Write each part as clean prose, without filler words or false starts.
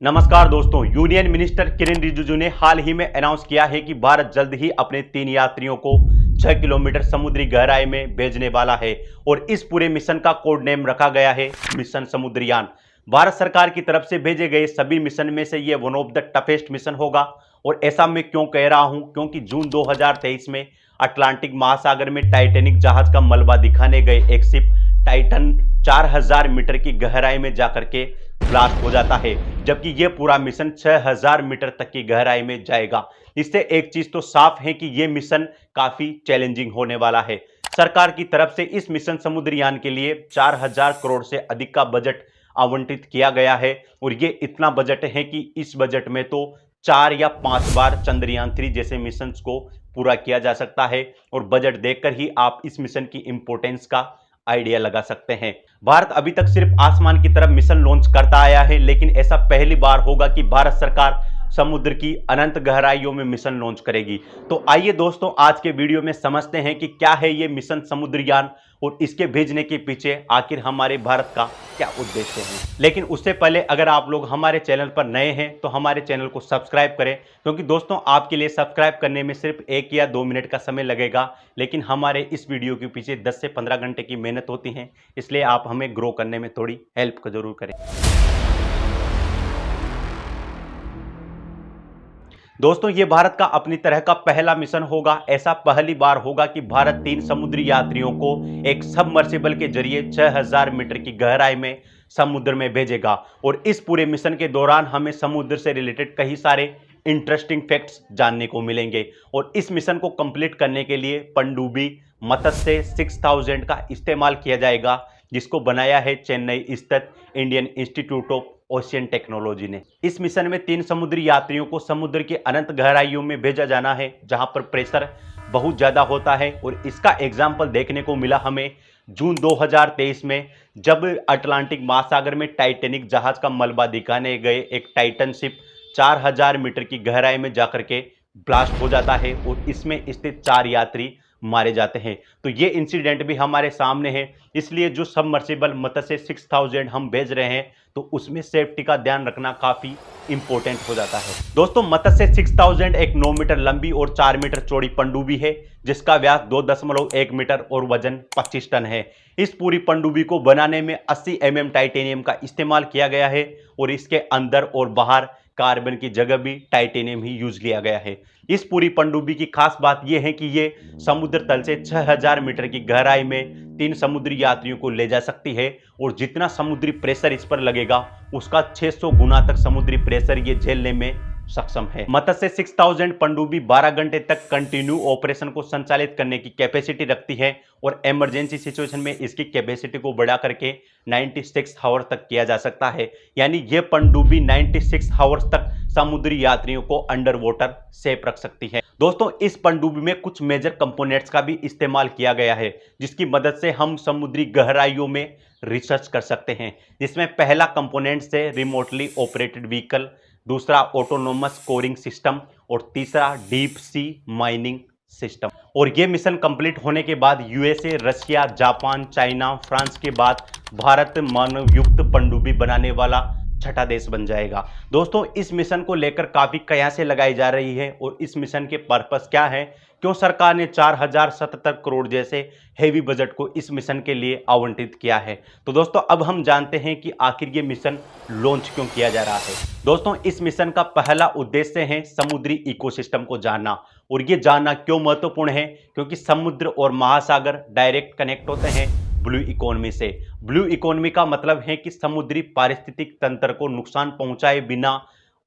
नमस्कार दोस्तों, union minister Kiren Rijiju ने हाल ही में अनाउंस किया है कि भारत जल्द ही अपने 3 यात्रियों को 6 किलोमीटर समुद्री गहराई में भेजने वाला है और इस पूरे मिशन का कोड नेम रखा गया है मिशन समुद्रयान। भारत सरकार की तरफ से भेजे गए सभी मिशन में से ये one of the toughest mission होगा। और ऐसा मैं क्यों कह रहा हूं, क्योंकि जून 2023 में अटलांटिक महासागर में टाइटैनिक जहाज का मलबा दिखाने गए एक शिप टाइटन 4000 मीटर की गहराई में जाकर के ब्लास्ट हो जाता है, जबकि यह पूरा मिशन 6000 मीटर तक की गहराई में जाएगा। इससे एक चीज तो साफ है कि यह मिशन काफी चैलेंजिंग होने वाला है। सरकार की तरफ से इस मिशन समुद्रयान के लिए 4000 करोड़ से अधिक का बजट आवंटित किया गया है और ये इतना बजट है कि इस बजट में तो 4 या 5 बार चंद्रयान 3 जैसे मिशन को पूरा किया जा सकता है। और बजट देखकर ही आप इस मिशन की इंपॉर्टेंस का आइडिया लगा सकते हैं। भारत अभी तक सिर्फ आसमान की तरफ मिशन लॉन्च करता आया है, लेकिन ऐसा पहली बार होगा कि भारत सरकार समुद्र की अनंत गहराइयों में मिशन लॉन्च करेगी। तो आइए दोस्तों, आज के वीडियो में समझते हैं कि क्या है ये मिशन समुद्रयान और इसके भेजने के पीछे आखिर हमारे भारत का क्या उद्देश्य है। लेकिन उससे पहले अगर आप लोग हमारे चैनल पर नए हैं तो हमारे चैनल को सब्सक्राइब करें, क्योंकि दोस्तों आपके लिए सब्सक्राइब करने में सिर्फ 1 या 2 मिनट का समय लगेगा, लेकिन हमारे इस वीडियो के पीछे 10 से 15 घंटे की मेहनत होती है। इसलिए आप हमें ग्रो करने में थोड़ी हेल्प जरूर करें। दोस्तों, ये भारत का अपनी तरह का पहला मिशन होगा। ऐसा पहली बार होगा कि भारत 3 समुद्री यात्रियों को एक सबमर्सिबल के जरिए 6000 मीटर की गहराई में समुद्र में भेजेगा। और इस पूरे मिशन के दौरान हमें समुद्र से रिलेटेड कई सारे इंटरेस्टिंग फैक्ट्स जानने को मिलेंगे। और इस मिशन को कंप्लीट करने के लिए पनडुब्बी मत्स्य 6000 का इस्तेमाल किया जाएगा, जिसको बनाया है चेन्नई स्थित Indian institute of ocean technology ने। इस मिशन में 3 समुद्री यात्रियों को समुद्र की अनंत गहराइयों में भेजा जाना है, जहां पर प्रेशर बहुत ज्यादा होता है। और इसका एग्जाम्पल देखने को मिला हमें जून 2023 में, जब अटलांटिक महासागर में टाइटैनिक जहाज का मलबा दिखाने गए एक टाइटन शिप 4000 मीटर की गहराई में जाकर के ब्लास्ट हो जाता है और इसमें स्थित 4 यात्री मारे जाते हैं। तो ये इंसिडेंट भी हमारे सामने है। इसलिए जो सबमर्सिबल मत्स्य 6000 हम भेज रहे हैं, तो उसमें सेफ्टी का ध्यान रखना काफी इंपॉर्टेंट हो जाता है। दोस्तों, मत्स्य 6000 एक 9 मीटर लंबी और 4 मीटर चौड़ी पनडुब्बी है, जिसका व्यास 2.1 मीटर और वजन 25 टन है। इस पूरी पनडुब्बी को बनाने में 80 mm टाइटेनियम का इस्तेमाल किया गया है और इसके अंदर और बाहर कार्बन की जगह भी टाइटेनियम ही यूज लिया गया है। इस पूरी पनडुब्बी की खास बात यह है कि यह समुद्र तल से 6000 मीटर की गहराई में 3 समुद्री यात्रियों को ले जा सकती है। और जितना समुद्री प्रेशर इस पर लगेगा, उसका 600 गुना तक समुद्री प्रेशर ये झेलने में सक्षम है। मत्स्य 6000 पनडुब्बी 12 घंटे तक कंटिन्यू ऑपरेशन को संचालित करने की कैपेसिटी रखती है और इमरजेंसी सिचुएशन में इसकी कैपेसिटी को बढ़ा करके 96 आवर्स तक किया जा सकता है। यानी यह पनडुब्बी 96 आवर्स तक समुद्री यात्रियों को अंडर वाटर सेफ रख सकती है। दोस्तों, इस पनडुब्बी में कुछ मेजर कंपोनेंट्स का भी इस्तेमाल किया गया है, जिसकी मदद से हम समुद्री गहराइयों में रिसर्च कर सकते हैं। जिसमें पहला कंपोनेंट से रिमोटली ऑपरेटेड व्हीकल, दूसरा ऑटोनोमस कोरिंग सिस्टम और तीसरा डीप सी माइनिंग सिस्टम। और ये मिशन कंप्लीट होने के बाद USA, Russia, Japan, China, France के बाद भारत मानवयुक्त पनडुब्बी बनाने वाला 6ठा देश बन जाएगा। दोस्तों, इस मिशन को लेकर काफी कयासें लगाई जा रही है और इस मिशन के पर्पस क्या है, क्यों सरकार ने 4077 करोड़ जैसे हेवी बजट को इस मिशन के लिए आवंटित किया है। तो दोस्तों, अब हम जानते हैं कि आखिर ये मिशन लॉन्च क्यों किया जा रहा है। दोस्तों, इस मिशन का पहला उद्देश्य है समुद्री इकोसिस्टम को जानना। और ये जानना क्यों महत्वपूर्ण है, क्योंकि समुद्र और महासागर डायरेक्ट कनेक्ट होते हैं ब्लू इकोनॉमी से। ब्लू इकोनॉमी का मतलब है कि समुद्री पारिस्थितिक तंत्र को नुकसान पहुंचाए बिना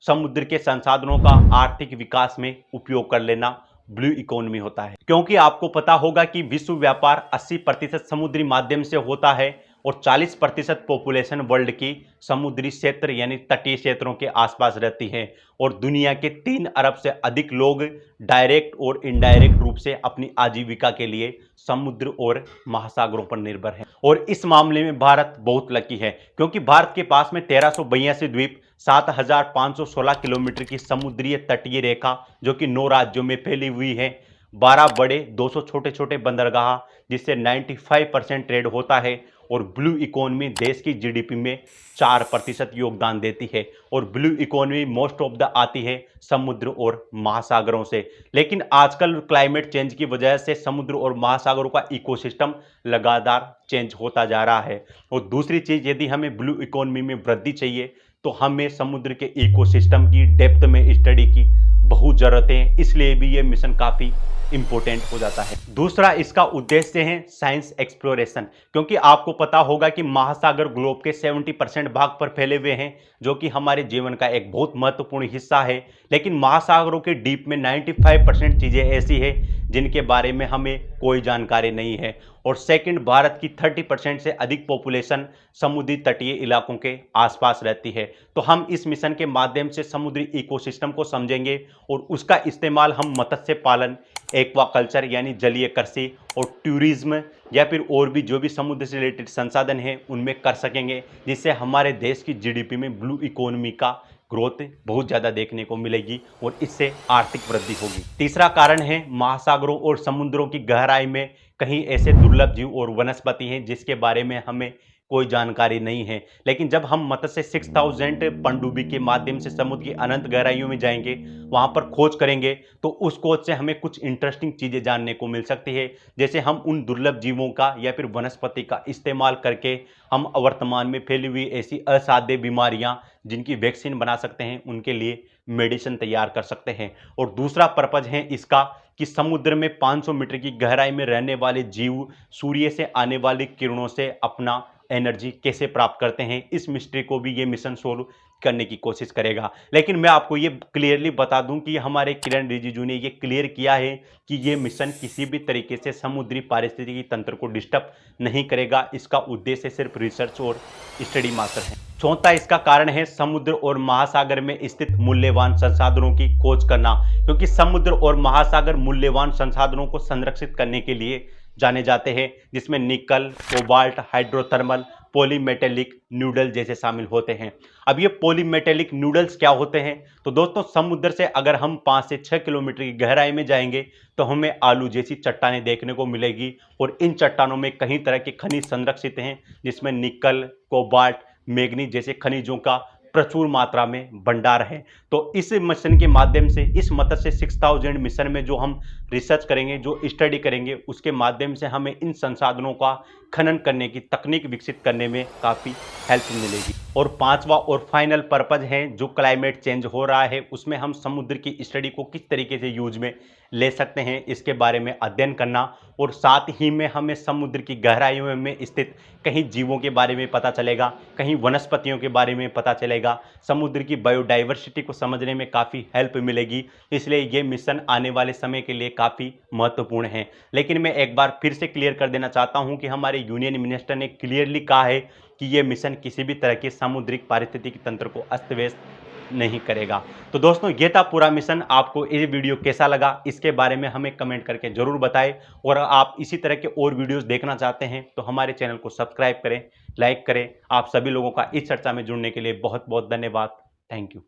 समुद्र के संसाधनों का आर्थिक विकास में उपयोग कर लेना ब्लू इकोनॉमी होता है। क्योंकि आपको पता होगा कि विश्व व्यापार 80% समुद्री माध्यम से होता है और 40% पॉपुलेशन वर्ल्ड की समुद्री क्षेत्र यानी तटीय क्षेत्रों के आसपास रहती है। और दुनिया के 3 अरब से अधिक लोग डायरेक्ट और इनडायरेक्ट रूप से अपनी आजीविका के लिए समुद्र और महासागरों पर निर्भर है। और इस मामले में भारत बहुत लकी है, क्योंकि भारत के पास में 1382 द्वीप, 7516 किलोमीटर की समुद्रीय तटीय रेखा जो कि 9 राज्यों में फैली हुई है, 12 बड़े 200 छोटे छोटे बंदरगाह जिससे 95% ट्रेड होता है और ब्लू इकोनॉमी देश की जीडीपी में 4% योगदान देती है और blue economy most of the आती है समुद्र और महासागरों से। लेकिन आजकल क्लाइमेट चेंज की वजह से समुद्र और महासागरों का इकोसिस्टम लगातार चेंज होता जा रहा है। और दूसरी चीज, यदि हमें ब्लू इकोनॉमी में वृद्धि चाहिए तो हमें समुद्र के इकोसिस्टम की डेप्थ में स्टडी की बहुत जरूरत है, इसलिए भी ये मिशन काफी इंपॉर्टेंट हो जाता है। दूसरा इसका उद्देश्य है साइंस एक्सप्लोरेशन, क्योंकि आपको पता होगा कि महासागर ग्लोब के 70% भाग पर फैले हुए हैं, जो कि हमारे जीवन का एक बहुत महत्वपूर्ण हिस्सा है। लेकिन महासागरों के डीप में 95% चीजें ऐसी है जिनके बारे में हमें कोई जानकारी नहीं है। और सेकंड, भारत की 30% से अधिक पॉपुलेशन समुद्री तटीय इलाकों के आसपास रहती है। तो हम इस मिशन के माध्यम से समुद्री इकोसिस्टम को समझेंगे और उसका इस्तेमाल हम मत्स्य पालन, एक्वाकल्चर यानी जलीय कृषि और टूरिज्म या फिर और भी जो भी समुद्र से रिलेटेड संसाधन हैं उनमें कर सकेंगे, जिससे हमारे देश की जीडीपी में ब्लू इकोनॉमी का ग्रोथ बहुत ज़्यादा देखने को मिलेगी और इससे आर्थिक वृद्धि होगी। तीसरा कारण है महासागरों और समुद्रों की गहराई में कहीं ऐसे दुर्लभ जीव और वनस्पति हैं जिसके बारे में हमें कोई जानकारी नहीं है। लेकिन जब हम मत्स्य 6000 पनडुब्बी के माध्यम से समुद्र की अनंत गहराइयों में जाएंगे, वहां पर खोज करेंगे, तो उस खोज से हमें कुछ इंटरेस्टिंग चीजें जानने को मिल सकती है। जैसे हम उन दुर्लभ जीवों का या फिर वनस्पति का इस्तेमाल करके हम वर्तमान में फैली हुई ऐसी असाध्य बीमारियां जिनकी वैक्सीन बना सकते हैं, उनके लिए मेडिसिन तैयार कर सकते हैं। और दूसरा पर्पज है इसका कि समुद्र में 500 मीटर की गहराई में रहने वाले जीव सूर्य से आने वाली किरणों से अपना एनर्जी कैसे प्राप्त करते हैं, इस मिस्ट्री को भी ये मिशन सोल्व करने की कोशिश करेगा। लेकिन मैं आपको ये क्लियरली बता दूं कि हमारे किरण रिजिजू ने ये क्लियर किया है कि ये मिशन किसी भी तरीके से समुद्री पारिस्थितिकी तंत्र को डिस्टर्ब नहीं करेगा। इसका उद्देश्य सिर्फ रिसर्च और स्टडी मात्र है। चौथा इसका कारण है समुद्र और महासागर में स्थित मूल्यवान संसाधनों की खोज करना, क्योंकि समुद्र और महासागर मूल्यवान संसाधनों को संरक्षित करने के लिए जाने जाते हैं, जिसमें निकल, कोबाल्ट, हाइड्रोथर्मल, पॉलीमेटेलिक न्यूडल जैसे शामिल होते हैं। अब ये पॉलीमेटेलिक न्यूडल्स क्या होते हैं? तो दोस्तों, समुद्र से अगर हम 5 से 6 किलोमीटर की गहराई में जाएंगे तो हमें आलू जैसी चट्टानें देखने को मिलेगी और इन चट्टानों में कई तरह के खनिज संरक्षित हैं, जिसमें निकल, कोबाल्ट, मैग्नीज जैसे खनिजों का प्रचुर मात्रा में भंडार है। तो इस मिशन के माध्यम से, इस मत्स्य 6000 मिशन में जो हम रिसर्च करेंगे, जो स्टडी करेंगे, उसके माध्यम से हमें इन संसाधनों का खनन करने की तकनीक विकसित करने में काफ़ी हेल्प मिलेगी। और पांचवा और फाइनल पर्पज है, जो क्लाइमेट चेंज हो रहा है उसमें हम समुद्र की स्टडी को किस तरीके से यूज में ले सकते हैं, इसके बारे में अध्ययन करना। और साथ ही में हमें समुद्र की गहराइयों में स्थित कहीं जीवों के बारे में पता चलेगा, कहीं वनस्पतियों के बारे में पता चलेगा, समुद्र की बायोडाइवर्सिटी को समझने में काफ़ी हेल्प मिलेगी। इसलिए ये मिशन आने वाले समय के लिए काफ़ी महत्वपूर्ण है। लेकिन मैं एक बार फिर से क्लियर कर देना चाहता हूं कि हमारे यूनियन मिनिस्टर ने क्लियरली कहा है कि ये मिशन किसी भी तरह के सामुद्रिक पारिस्थितिकी तंत्र को अस्त व्यस्त नहीं करेगा। तो दोस्तों, ये था पूरा मिशन। आपको ये वीडियो कैसा लगा इसके बारे में हमें कमेंट करके जरूर बताएं। और आप इसी तरह के और वीडियोस देखना चाहते हैं तो हमारे चैनल को सब्सक्राइब करें, लाइक करें। आप सभी लोगों का इस चर्चा में जुड़ने के लिए बहुत बहुत धन्यवाद। Thank you.